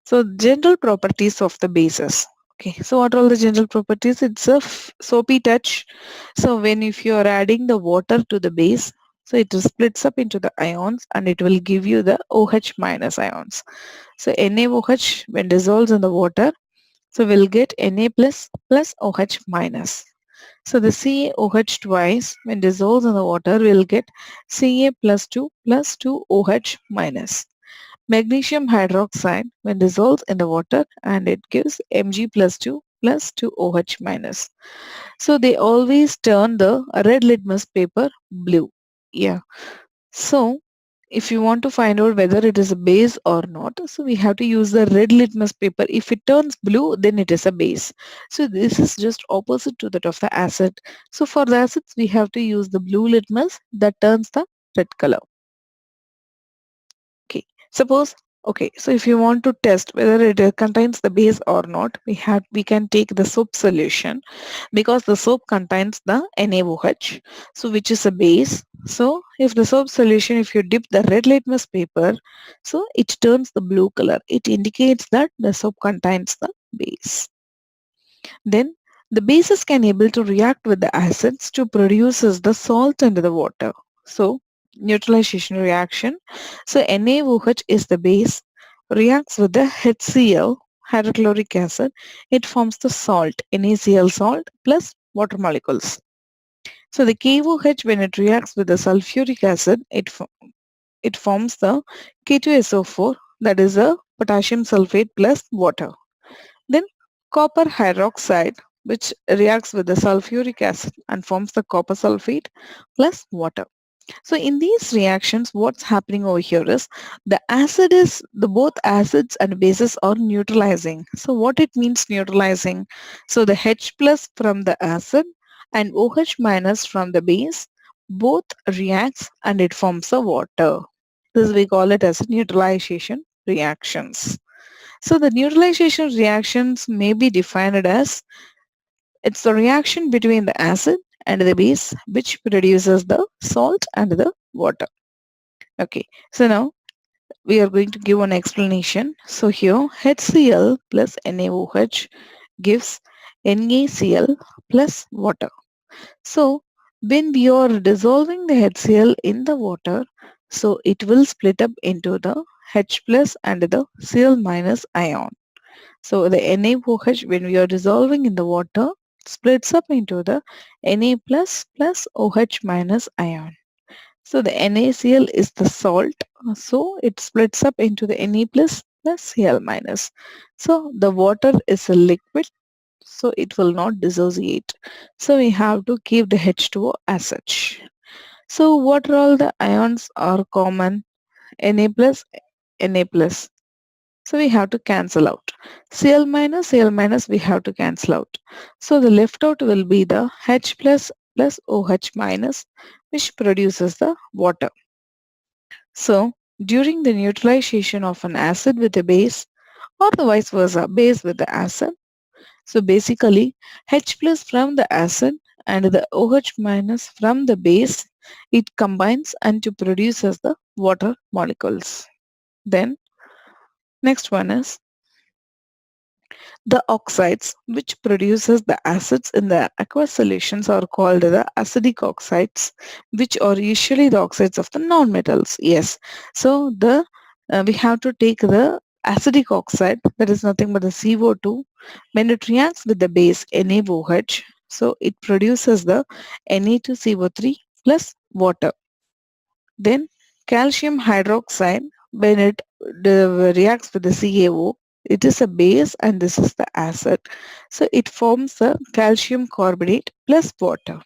So general properties of the bases. Okay, so what are all the general properties? It's a soapy touch. So when if you are adding the water to the base, so it splits up into the ions and it will give you the OH minus ions. So NaOH when dissolves in the water, so we'll get Na plus OH minus. So the CaOH twice when dissolves in the water will get Ca plus 2 OH minus. Magnesium hydroxide when dissolves in the water and it gives Mg plus 2 OH minus. So they always turn the red litmus paper blue. Yeah. So if you want to find out whether it is a base or not, so we have to use the red litmus paper. If it turns blue, then it is a base. So this is just opposite to that of the acid. So for the acids, we have to use the blue litmus that turns the red color. Okay, suppose, okay, so if you want to test whether it contains the base or not, we can take the soap solution because the soap contains the NaOH, so which is a base. So if the soap solution, if you dip the red litmus paper, so it turns the blue color. It indicates that the soap contains the base. Then the bases can able to react with the acids to produces the salt and the water. So neutralization reaction. So NaOH is the base, reacts with the HCl, hydrochloric acid. It forms the salt, NaCl salt plus water molecules. So the KOH when it reacts with the sulfuric acid, it forms the K2SO4, that is a potassium sulfate plus water. Then copper hydroxide which reacts with the sulfuric acid and forms the copper sulfate plus water. So in these reactions, what's happening over here is the both acids and bases are neutralizing. So what it means neutralizing? So the H plus from the acid and OH minus from the base both reacts and it forms a water. This we call it as neutralization reactions. So the neutralization reactions may be defined as it's the reaction between the acid and the base which produces the salt and the water. Okay, so now we are going to give an explanation. So here HCl plus NaOH gives NaCl plus water. So when we are dissolving the HCl in the water, so it will split up into the H plus and the Cl minus ion. So the NaOH when we are dissolving in the water splits up into the Na plus OH minus ion. So the NaCl is the salt, so it splits up into the Na plus Cl minus. So the water is a liquid, so it will not dissociate. So we have to keep the H2O as such. So what are all the ions are common? Na plus. So we have to cancel out. Cl minus we have to cancel out. So the left out will be the H plus OH minus which produces the water. So during the neutralization of an acid with a base or the vice versa, base with the acid. So basically H plus from the acid and the OH minus from the base, it combines and to produces the water molecules. Then next one is the oxides which produces the acids in the aqueous solutions are called the acidic oxides, which are usually the oxides of the non-metals. Yes. So we have to take the acidic oxide, that is nothing but the CO2. When it reacts with the base NaOH, so it produces the Na2CO3 plus water. Then calcium hydroxide, when it reacts with the CaO, it is a base and this is the acid. So it forms a calcium carbonate plus water.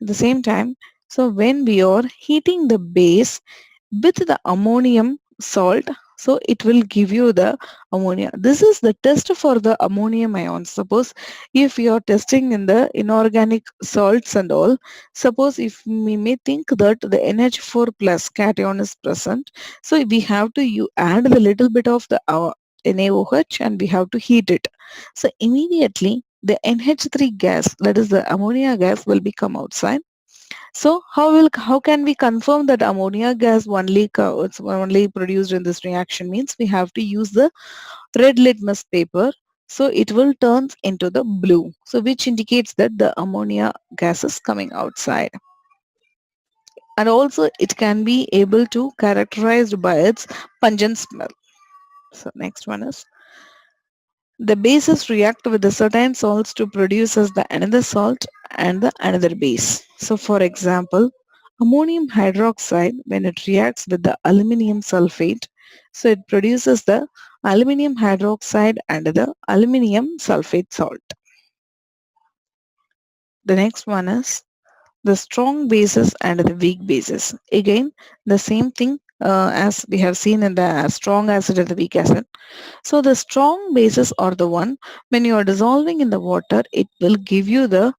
At the same time, so when we are heating the base with the ammonium salt, so it will give you the ammonia. This is the test for the ammonium ions. Suppose if you are testing in the inorganic salts and all, suppose if we may think that the NH4 plus cation is present, so we have to add the little bit of the NaOH and we have to heat it. So immediately the NH3 gas, that is the ammonia gas, will become outside. So how can we confirm that ammonia gas it's only produced in this reaction? Means we have to use the red litmus paper, so it will turn into the blue, so which indicates that the ammonia gas is coming outside. And also it can be able to characterized by its pungent smell. So next one is the bases react with the certain salts to produce as the another salt and the another base. So for example, ammonium hydroxide, when it reacts with the aluminum sulfate, so it produces the aluminum hydroxide and the aluminum sulfate salt. The next one is the strong bases and the weak bases. Again, the same thing as we have seen in the strong acid and the weak acid. So the strong bases are the one when you are dissolving in the water, it will give you the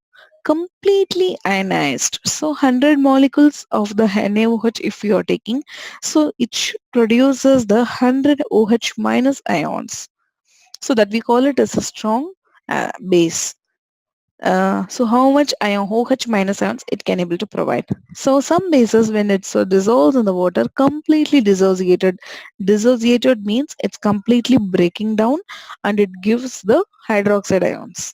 completely ionized. So 100 molecules of the NaOH if you are taking, so it produces the 100 OH minus ions. So that we call it as a strong base. So how much ion OH minus ions it can able to provide. So some bases when it's dissolves in the water completely dissociated. Dissociated means it's completely breaking down and it gives the hydroxide ions.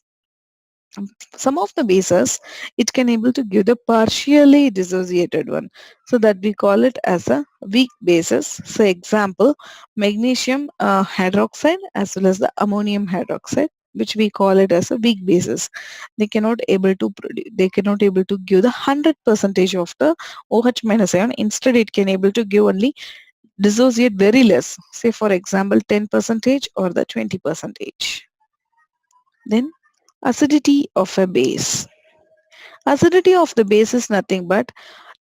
Some of the bases it can able to give the partially dissociated one, so that we call it as a weak basis. So example, magnesium hydroxide as well as the ammonium hydroxide, which we call it as a weak basis. They cannot able to produce, they cannot able to give the 100 percentage of the OH minus ion. Instead it can able to give only dissociate very less, say for example 10 percentage or the 20 percentage. Then acidity of a base. Acidity of the base is nothing but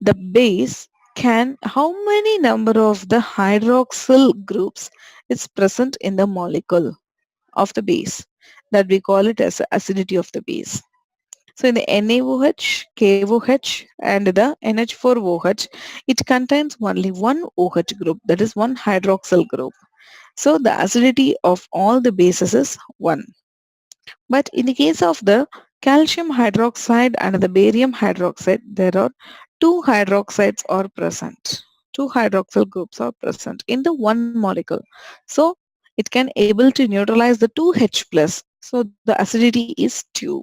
the base can how many number of the hydroxyl groups is present in the molecule of the base, that we call it as the acidity of the base. So in the NaOH, KOH and the NH4OH, it contains only one OH group, that is one hydroxyl group. So the acidity of all the bases is 1. But in the case of the calcium hydroxide and the barium hydroxide, there are two hydroxides are present. Two hydroxyl groups are present in the one molecule. So it can able to neutralize the 2H plus. So the acidity is 2.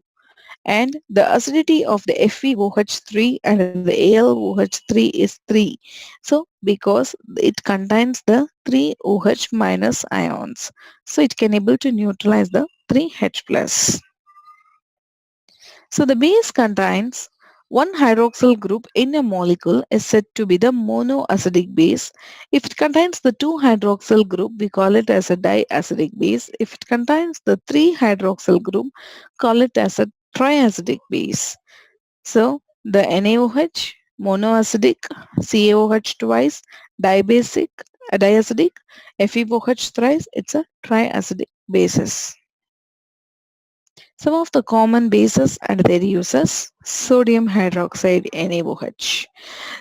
And the acidity of the FeOH3 and the AlOH3 is 3. So because it contains the 3 OH minus ions, so it can able to neutralize the 3H plus. So the base contains one hydroxyl group in a molecule is said to be the monoacidic base. If it contains the 2 hydroxyl group, we call it as a diacidic base. If it contains the 3 hydroxyl group, call it as a triacidic base. So the NaOH, monoacidic, CaOH twice, dibasic, diacidic, FeOH thrice, it's a triacidic basis. Some of the common bases and their uses: sodium hydroxide NaOH.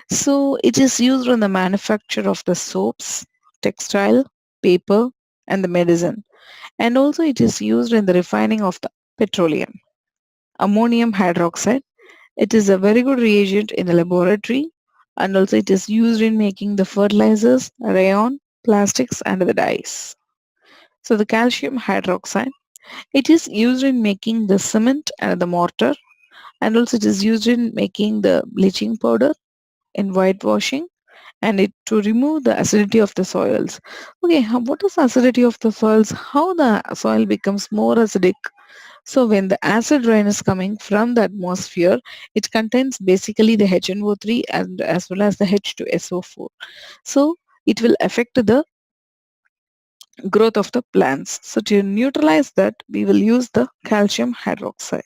So it is used in the manufacture of the soaps, textile, paper and the medicine. And also it is used in the refining of the petroleum. Ammonium hydroxide. It is a very good reagent in the laboratory and also it is used in making the fertilizers, rayon, plastics and the dyes. So the calcium hydroxide. It is used in making the cement and the mortar, and also it is used in making the bleaching powder, in whitewashing, and it to remove the acidity of the soils. Okay, what is acidity of the soils? How the soil becomes more acidic? So when the acid rain is coming from the atmosphere, it contains basically the HNO3 and as well as the H2SO4. So it will affect the growth of the plants. So to neutralize that, we will use the calcium hydroxide.